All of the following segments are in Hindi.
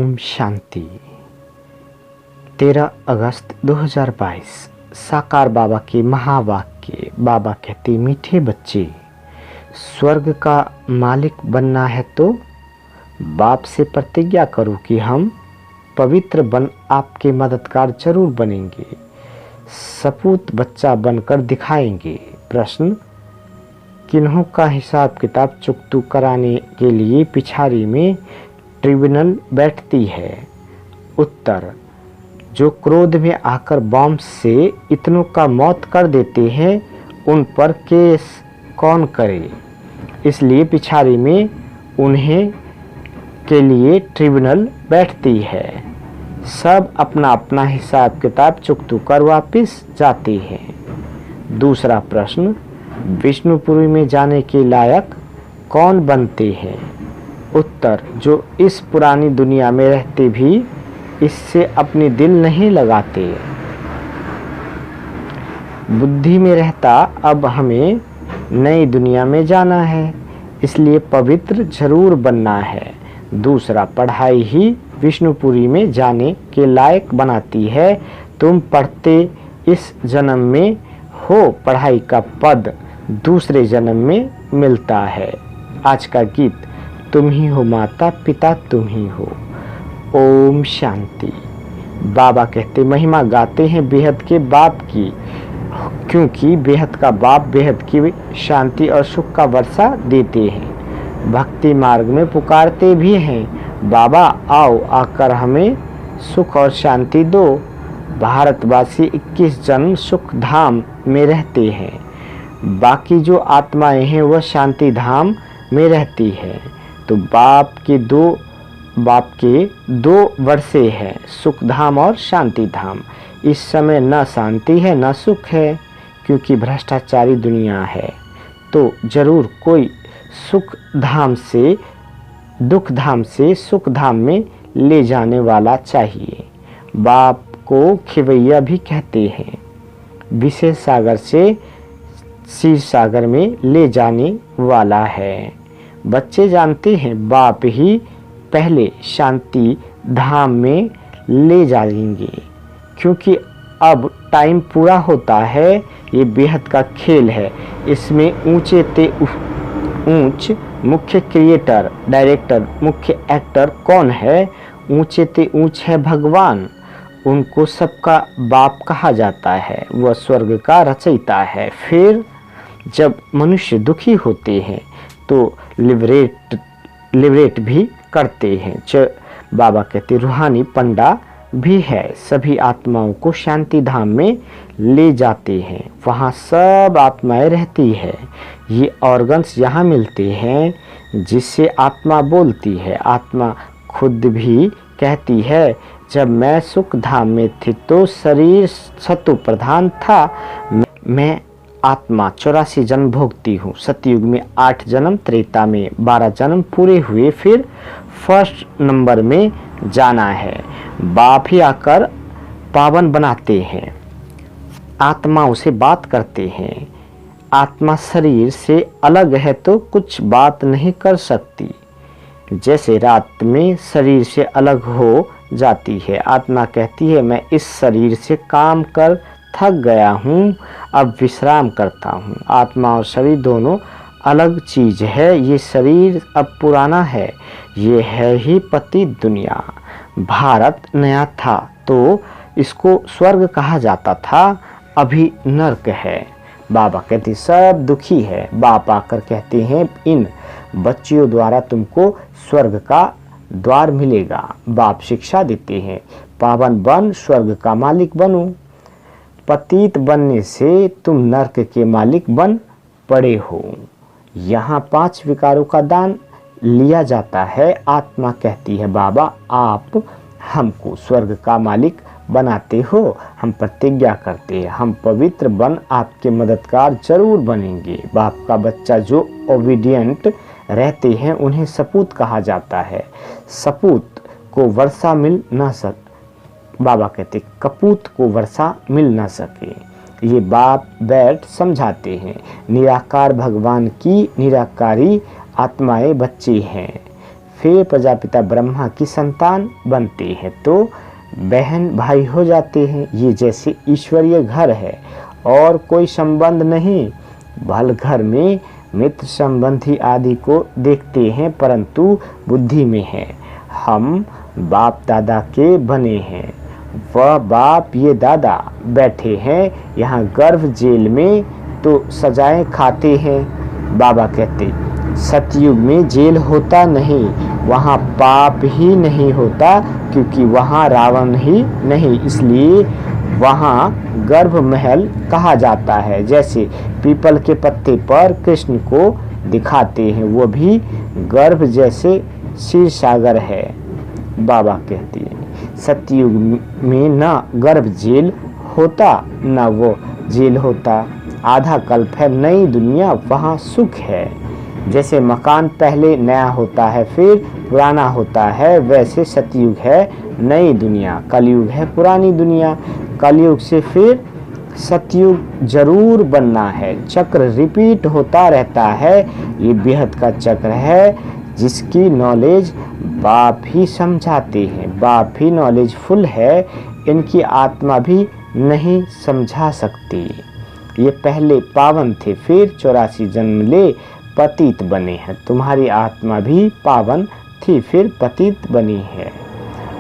ओम शांति। 13 अगस्त 2022 साकार बाबा के महावाक्य। बाबा कहते, मीठे बच्चे, स्वर्ग का मालिक बनना है तो बाप से प्रतिज्ञा करो कि हम पवित्र बन आपके मददगार जरूर बनेंगे, सपूत बच्चा बनकर दिखाएंगे। प्रश्न, किन्हों का हिसाब किताब चुकतू कराने के लिए पिछाड़ी में ट्रिब्यूनल बैठती है? उत्तर, जो क्रोध में आकर बॉम्ब से इतनों का मौत कर देते हैं उन पर केस कौन करे, इसलिए पिछाड़ी में उन्हें के लिए ट्रिब्यूनल बैठती है। सब अपना अपना हिसाब किताब चुकतू कर वापिस जाते हैं। दूसरा प्रश्न, विष्णुपुरी में जाने के लायक कौन बनते हैं? उत्तर, जो इस पुरानी दुनिया में रहते भी इससे अपनी दिल नहीं लगाते। बुद्धि में रहता अब हमें नई दुनिया में जाना है, इसलिए पवित्र जरूर बनना है। दूसरा, पढ़ाई ही विष्णुपुरी में जाने के लायक बनाती है। तुम पढ़ते इस जन्म में हो, पढ़ाई का पद दूसरे जन्म में मिलता है। आज का गीत, तुम ही हो माता पिता तुम ही हो। ओम शांति। बाबा कहते, महिमा गाते हैं बेहद के बाप की, क्योंकि बेहद का बाप बेहद की शांति और सुख का वर्षा देते हैं। भक्ति मार्ग में पुकारते भी हैं, बाबा आओ आकर हमें सुख और शांति दो। भारतवासी 21 जन्म सुख धाम में रहते हैं, बाकी जो आत्माएं हैं वह शांति धाम में रहती है। तो बाप के दो वर्षे हैं, सुख धाम और शांति धाम। इस समय न शांति है न सुख है, क्योंकि भ्रष्टाचारी दुनिया है। तो जरूर कोई सुख धाम से दुख धाम से सुख धाम में ले जाने वाला चाहिए। बाप को खिवैया भी कहते हैं, विशेष सागर से क्षीर सागर में ले जाने वाला है। बच्चे जानते हैं बाप ही पहले शांति धाम में ले जाएंगे, क्योंकि अब टाइम पूरा होता है। ये बेहद का खेल है, इसमें ऊंचे ते ऊंच मुख्य क्रिएटर डायरेक्टर मुख्य एक्टर कौन है? ऊंचे ते ऊंच है भगवान, उनको सबका बाप कहा जाता है, वह स्वर्ग का रचयिता है। फिर जब मनुष्य दुखी होते हैं तो लिबरेट भी करते हैं। बाबा कहते, रूहानी पंडा भी है, सभी आत्माओं को शांति धाम में ले जाते हैं, वहाँ सब आत्माएं रहती है। ये ऑर्गन्स यहाँ मिलते हैं जिससे आत्मा बोलती है। आत्मा खुद भी कहती है, जब मैं सुख धाम में थी तो शरीर सत्व प्रधान था, मैं आत्मा 84 जन्म भोगती हूँ। सतयुग में 8 जन्म, त्रेता में 12 जन्म पूरे हुए, फिर फर्स्ट नंबर में जाना है। बाप ही आकर पावन बनाते हैं, आत्माओं से बात करते हैं। आत्मा शरीर से अलग है तो कुछ बात नहीं कर सकती, जैसे रात में शरीर से अलग हो जाती है। आत्मा कहती है, मैं इस शरीर से काम कर थक गया हूँ, अब विश्राम करता हूँ। आत्मा और शरीर दोनों अलग चीज है। ये शरीर अब पुराना है, ये है ही पतित दुनिया। भारत नया था तो इसको स्वर्ग कहा जाता था, अभी नर्क है। बाबा कहते सब दुखी है। बाप आकर कहते हैं, इन बच्चियों द्वारा तुमको स्वर्ग का द्वार मिलेगा। बाप शिक्षा देते हैं, पावन बन स्वर्ग का मालिक बनो। पतित बनने से तुम नर्क के मालिक बन पड़े हो। यहाँ 5 विकारों का दान लिया जाता है। आत्मा कहती है, बाबा आप हमको स्वर्ग का मालिक बनाते हो, हम प्रतिज्ञा करते हैं, हम पवित्र बन आपके मददगार जरूर बनेंगे। बाप का बच्चा जो ओबीडियंट रहते हैं उन्हें सपूत कहा जाता है। सपूत को वर्षा मिल न सके, बाबा कहते कपूत को वर्षा मिल न सके। ये बाप बैठ समझाते हैं, निराकार भगवान की निराकारी आत्माएं बच्चे हैं। फिर प्रजापिता ब्रह्मा की संतान बनते हैं तो बहन भाई हो जाते हैं। ये जैसे ईश्वरीय घर है और कोई संबंध नहीं। भल घर में मित्र संबंधी आदि को देखते हैं, परंतु बुद्धि में है। हम बाप दादा के बने हैं, वह बाप ये दादा बैठे हैं यहाँ गर्भ जेल में तो सजाएं खाते हैं। बाबा कहते सतयुग में जेल होता नहीं, वहाँ पाप ही नहीं होता, क्योंकि वहाँ रावण ही नहीं, इसलिए वहाँ गर्भ महल कहा जाता है। जैसे पीपल के पत्ते पर कृष्ण को दिखाते हैं, वो भी गर्भ जैसे क्षीर सागर है। बाबा कहते हैं सतयुग में न गर्भ जेल होता न वो जेल होता, आधा कल्प है नई दुनिया, वहाँ सुख है। जैसे मकान पहले नया होता है फिर पुराना होता है, वैसे सतयुग है नई दुनिया, कलयुग है पुरानी दुनिया। कलयुग से फिर सतयुग जरूर बनना है। चक्र रिपीट होता रहता है, ये बेहद का चक्र है जिसकी नॉलेज बाप ही समझाते हैं। बाप ही नॉलेजफुल है, इनकी आत्मा भी नहीं समझा सकती। ये पहले पावन थे, फिर 84 जन्म ले पतित बने हैं। तुम्हारी आत्मा भी पावन थी, फिर पतित बनी है।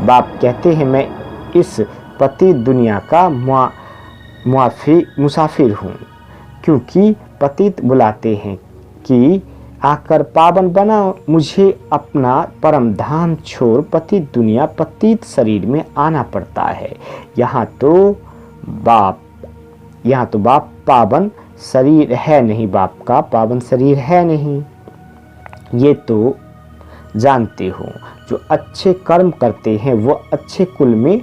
बाप कहते हैं मैं इस पतित दुनिया का मुसाफिर हूँ, क्योंकि पतित बुलाते हैं कि आकर पावन बनाओ। मुझे अपना परम धाम छोड़ पतित दुनिया पतित शरीर में आना पड़ता है। यहाँ तो बाप पावन शरीर है नहीं, बाप का पावन शरीर है नहीं, ये तो जानते हो। जो अच्छे कर्म करते हैं वो अच्छे कुल में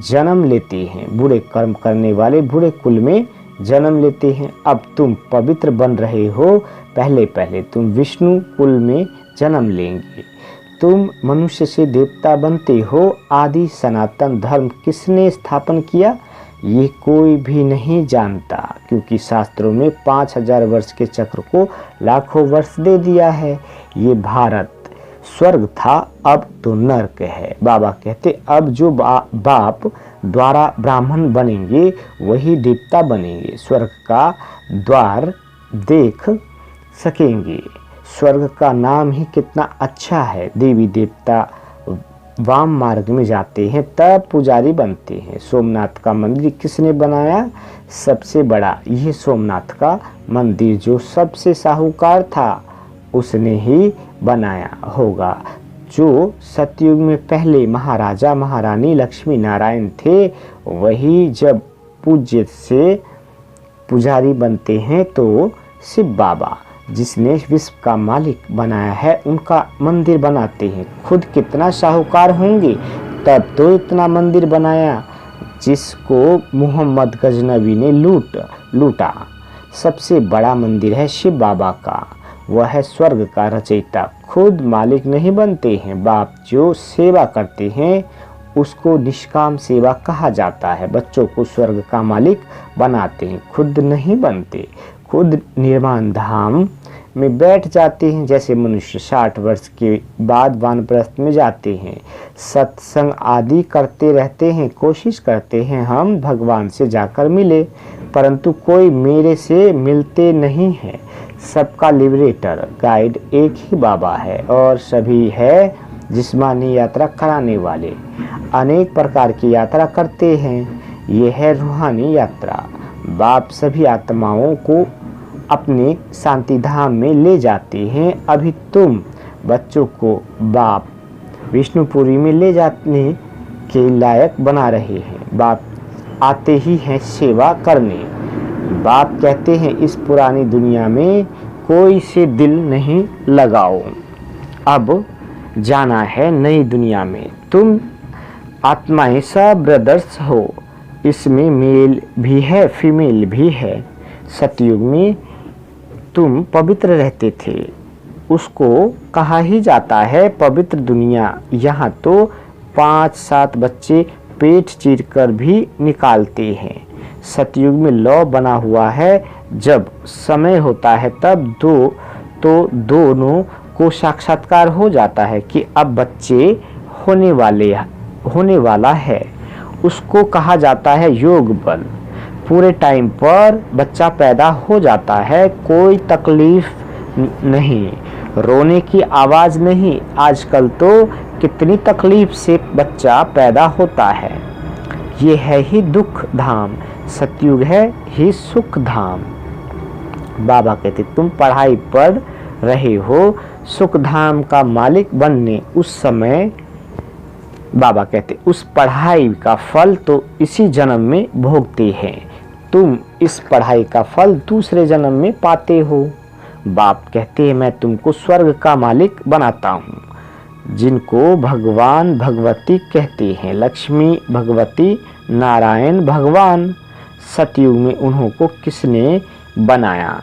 जन्म लेते हैं, बुरे कर्म करने वाले बुरे कुल में जन्म लेते हैं। अब तुम पवित्र बन रहे हो, पहले पहले तुम विष्णु कुल में जन्म लेंगे। तुम मनुष्य से देवता बनते हो। आदि सनातन धर्म किसने स्थापन किया ये कोई भी नहीं जानता, क्योंकि शास्त्रों में 5000 वर्ष के चक्र को लाखों वर्ष दे दिया है। ये भारत स्वर्ग था, अब तो नरक है। बाबा कहते अब जो बाप द्वारा ब्राह्मण बनेंगे वही देवता बनेंगे, स्वर्ग का द्वार देख सकेंगे। स्वर्ग का नाम ही कितना अच्छा है। देवी देवता वाम मार्ग में जाते हैं तब पुजारी बनते हैं। सोमनाथ का मंदिर किसने बनाया? सबसे बड़ा ये सोमनाथ का मंदिर जो सबसे साहूकार था उसने ही बनाया होगा। जो सतयुग में पहले महाराजा महारानी लक्ष्मी नारायण थे, वही जब पूज्य से पुजारी बनते हैं तो शिव बाबा जिसने विश्व का मालिक बनाया है उनका मंदिर बनाते हैं। खुद कितना साहूकार होंगे तब तो इतना मंदिर बनाया, जिसको मोहम्मद गजनवी ने लूटा। सबसे बड़ा मंदिर है शिव बाबा का, वह है स्वर्ग का रचयिता। खुद मालिक नहीं बनते हैं, बाप जो सेवा करते हैं उसको निष्काम सेवा कहा जाता है। बच्चों को स्वर्ग का मालिक बनाते हैं, खुद नहीं बनते। खुद निर्वाण धाम में बैठ जाते हैं। जैसे मनुष्य 60 वर्ष के बाद वानप्रस्थ में जाते हैं, सत्संग आदि करते रहते हैं, कोशिश करते हैं हम भगवान से जाकर मिले, परंतु कोई मेरे से मिलते नहीं है। सबका लिबरेटर गाइड एक ही बाबा है और सभी है जिस्मानी यात्रा कराने वाले। अनेक प्रकार की यात्रा करते हैं, ये है रूहानी यात्रा। बाप सभी आत्माओं को अपने शांति धाम में ले जाते हैं। अभी तुम बच्चों को बाप विष्णुपुरी में ले जाने के लायक बना रहे हैं। बाप आते ही हैं सेवा करने। बाप कहते हैं इस पुरानी दुनिया में कोई से दिल नहीं लगाओ, अब जाना है नई दुनिया में। तुम आत्माएं सब ब्रदर्स हो, इसमें मेल भी है फीमेल भी है। सतयुग में तुम पवित्र रहते थे, उसको कहा ही जाता है पवित्र दुनिया। यहाँ तो 5-7 बच्चे पेट चीर कर भी निकालते हैं। सतयुग में लॉ बना हुआ है, जब समय होता है तब दोनों को साक्षात्कार हो जाता है कि अब बच्चे होने वाला है। उसको कहा जाता है योग बल। पूरे टाइम पर बच्चा पैदा हो जाता है, कोई तकलीफ नहीं, रोने की आवाज़ नहीं। आजकल तो कितनी तकलीफ से बच्चा पैदा होता है। ये है ही दुख धाम, सतयुग है ही सुख धाम। बाबा कहते तुम पढ़ाई पढ़ रहे हो, सुख धाम का मालिक बनने उस समय, बाबा कहते उस पढ़ाई का फल तो इसी जन्म में भोगते हैं, तुम इस पढ़ाई का फल दूसरे जन्म में पाते हो। बाप कहते हैं मैं तुमको स्वर्ग का मालिक बनाता हूँ, जिनको भगवान भगवती कहते हैं, लक्ष्मी भगवती नारायण भगवान। सतयुग में उन्हों को किसने बनाया,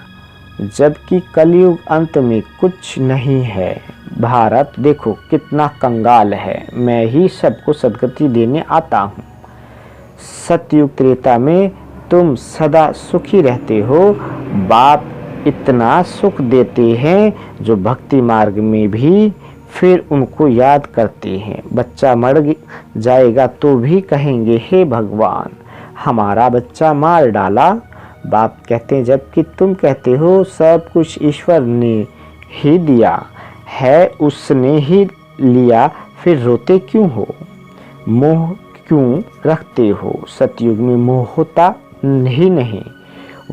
जबकि कलयुग अंत में कुछ नहीं है। भारत देखो कितना कंगाल है, मैं ही सबको सद्गति देने आता हूँ। सतयुग त्रेता में तुम सदा सुखी रहते हो। बाप इतना सुख देते हैं जो भक्ति मार्ग में भी फिर उनको याद करते हैं। बच्चा मर जाएगा तो भी कहेंगे हे भगवान हमारा बच्चा मार डाला। बाप कहते हैं जबकि तुम कहते हो सब कुछ ईश्वर ने ही दिया है, उसने ही लिया, फिर रोते क्यों हो, मोह क्यों रखते हो। सतयुग में मोह होता ही नहीं।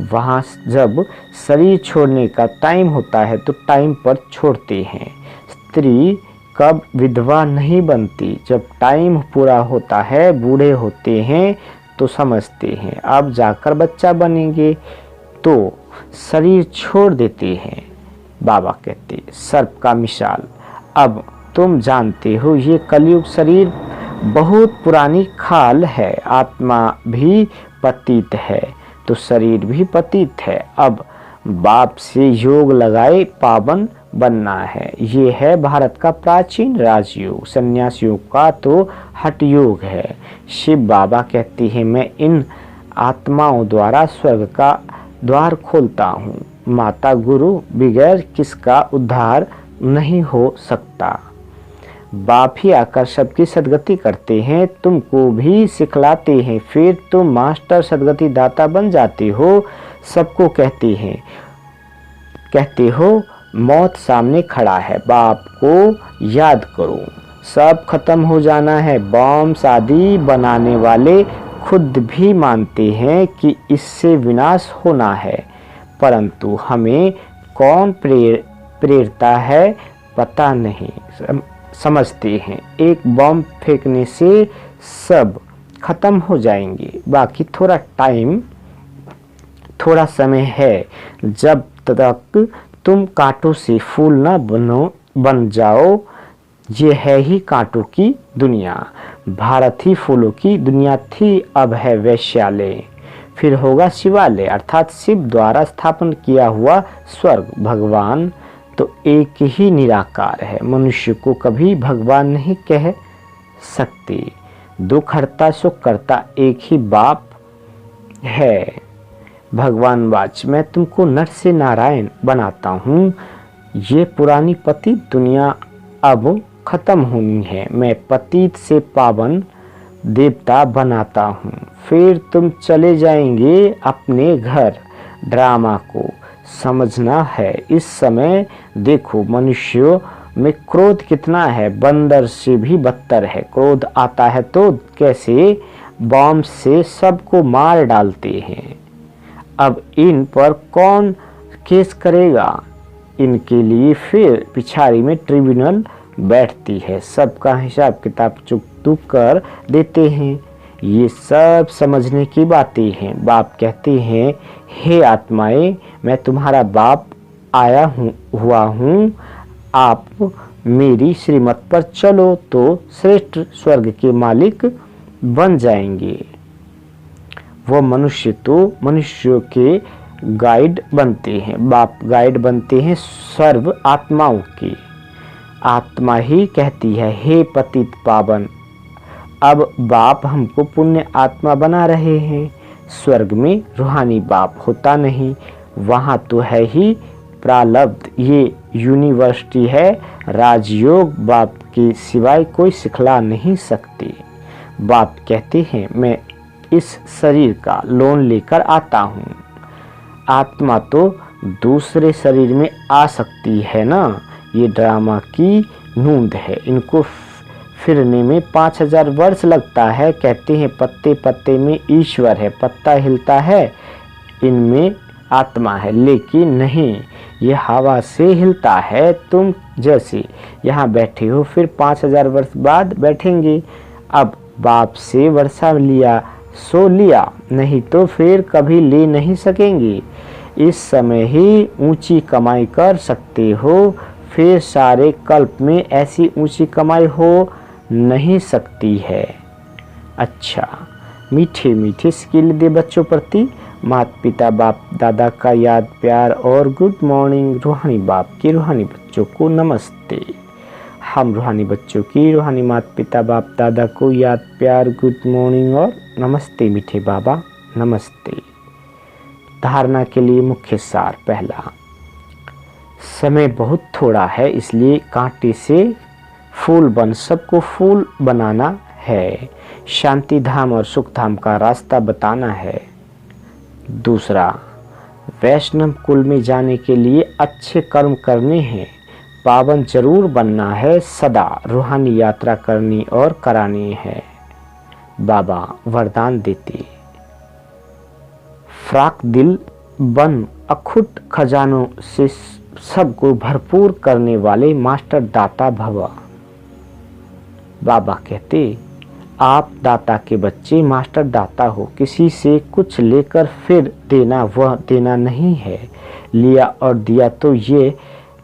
वहाँ जब शरीर छोड़ने का टाइम होता है तो टाइम पर छोड़ते हैं। स्त्री कब विधवा नहीं बनती, जब टाइम पूरा होता है, बूढ़े होते हैं तो समझते हैं अब जाकर बच्चा बनेंगे तो शरीर छोड़ देते हैं। बाबा कहते सर्प का मिसाल, अब तुम जानते हो ये कलयुग शरीर बहुत पुरानी खाल है, आत्मा भी पतित है तो शरीर भी पतित है। अब बाप से योग लगाए पावन बनना है। ये है भारत का प्राचीन राजयोग। सन्यासियों का तो हठ योग है। शिव बाबा कहती है मैं इन आत्माओं द्वारा स्वर्ग का द्वार खोलता हूँ। माता गुरु बगैर किसका उद्धार नहीं हो सकता। बाप ही आकर सबकी सद्गति करते हैं, तुमको भी सिखलाते हैं, फिर तुम मास्टर सद्गति दाता बन जाते हो। सबको कहते हो मौत सामने खड़ा है, बाप को याद करो, सब खत्म हो जाना है। बम शादी बनाने वाले खुद भी मानते हैं कि इससे विनाश होना है, परंतु हमें कौन प्रेरता है पता नहीं। समझते हैं एक बम फेंकने से सब खत्म हो जाएंगे, बाकी थोड़ा समय है, जब तक तुम कांटों से फूल न बन जाओ। ये है ही कांटों की दुनिया। भारत ही फूलों की दुनिया थी, अब है वैश्यालय, फिर होगा शिवालय, अर्थात शिव द्वारा स्थापन किया हुआ स्वर्ग। भगवान तो एक ही निराकार है, मनुष्य को कभी भगवान नहीं कह सकते। दुख हरता सुख करता एक ही बाप है। भगवान वाच मैं तुमको नर से नारायण बनाता हूँ। ये पुरानी पतित दुनिया अब खत्म होनी है, मैं पतित से पावन देवता बनाता हूँ। फिर तुम चले जाएंगे अपने घर। ड्रामा को समझना है। इस समय देखो मनुष्यों में क्रोध कितना है, बंदर से भी बदतर है। क्रोध आता है तो कैसे बम से सबको मार डालते हैं। अब इन पर कौन केस करेगा, इनके लिए फिर पिछाड़ी में ट्रिब्यूनल बैठती है, सबका हिसाब किताब चुक कर देते हैं। ये सब समझने की बातें हैं। बाप कहते हैं हे आत्माएं मैं तुम्हारा बाप हुआ हूँ, आप मेरी श्रीमत पर चलो तो श्रेष्ठ स्वर्ग के मालिक बन जाएंगे। वो मनुष्य तो मनुष्यों के गाइड बनते हैं, बाप गाइड बनते हैं सर्व आत्माओं की। आत्मा ही कहती है हे पतित पावन, अब बाप हमको पुण्य आत्मा बना रहे हैं। स्वर्ग में रूहानी बाप होता नहीं, वहाँ तो है ही प्रारब्ध ये यूनिवर्सिटी है, राजयोग बाप के सिवाय कोई सिखला नहीं सकते। बाप कहते हैं मैं इस शरीर का लोन लेकर आता हूँ। आत्मा तो दूसरे शरीर में आ सकती है ना, ये ड्रामा की नूंद है। इनको फिरने में 5000 वर्ष लगता है। कहते हैं पत्ते पत्ते में ईश्वर है, पत्ता हिलता है इनमें आत्मा है, लेकिन नहीं, ये हवा से हिलता है। तुम जैसे यहाँ बैठे हो, फिर 5000 वर्ष बाद बैठेंगे। अब बाप से वर्षा लिया सो लिया, नहीं तो फिर कभी ले नहीं सकेंगे। इस समय ही ऊंची कमाई कर सकते हो, फिर सारे कल्प में ऐसी ऊंची कमाई हो नहीं सकती है। अच्छा, मीठे मीठे स्किल दे बच्चों प्रति माता पिता बाप दादा का याद प्यार और गुड मॉर्निंग। रूहानी बाप के रूहानी बच्चों को नमस्ते। हम रूहानी बच्चों की रूहानी माता पिता बाप दादा को याद प्यार गुड मॉर्निंग और नमस्ते मीठे बाबा, नमस्ते। धारणा के लिए मुख्य सार। पहला, समय बहुत थोड़ा है, इसलिए कांटे से फूल बन सबको फूल बनाना है। शांति धाम और सुख धाम का रास्ता बताना है। दूसरा, वैष्णव कुल में जाने के लिए अच्छे कर्म करने हैं, पावन जरूर बनना है, सदा रूहानी यात्रा करनी और करानी है। बाबा वरदान देते, फ्राक दिल बन अखुट खजानों से सबको भरपूर करने वाले मास्टर दाता भव। बाबा कहते, आप दाता के बच्चे मास्टर दाता हो। किसी से कुछ लेकर फिर देना वह देना नहीं है। लिया और दिया तो ये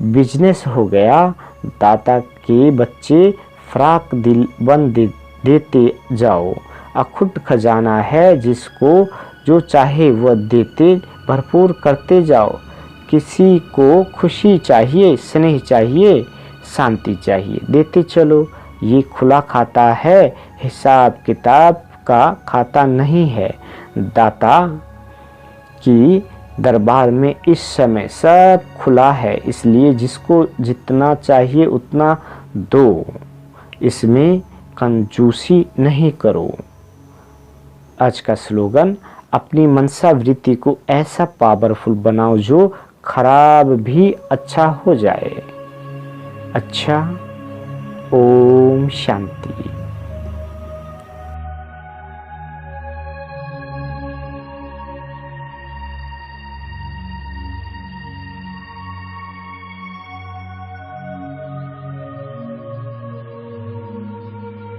बिजनेस हो गया। दाता के बच्चे फ्राक दिल बन देते जाओ। अखुट खजाना है, जिसको जो चाहे वह देते भरपूर करते जाओ। किसी को खुशी चाहिए, स्नेह चाहिए, शांति चाहिए, देते चलो। ये खुला खाता है, हिसाब किताब का खाता नहीं है। दाता की दरबार में इस समय सब खुला है, इसलिए जिसको जितना चाहिए उतना दो। इसमें कंजूसी नहीं करो। आज का स्लोगन, अपनी मनसा वृत्ति को ऐसा पावरफुल बनाओ जो खराब भी अच्छा हो जाए। अच्छा, ओम शांति।